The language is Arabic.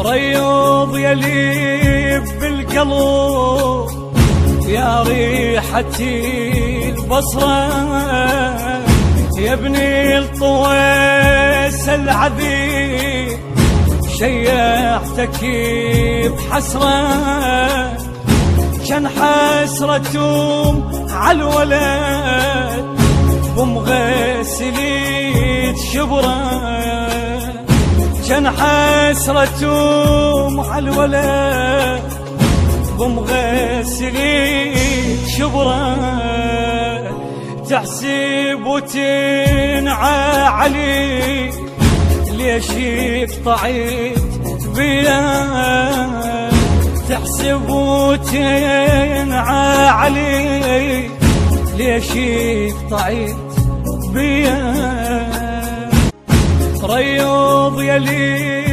ريوض يلي بالقلب يا ريحتي البصرة، يا ابني الطويس العذيب شيعتك بحسرة، كان حسرتهم عالولد ومغسليت شبره، كان حسرتهم عالولد ومغسليت شبره، تحسب وتنعى علي ليش قطعت بيا، تحسب وتنعى علي ليش قطعت بيا. ريوض يلي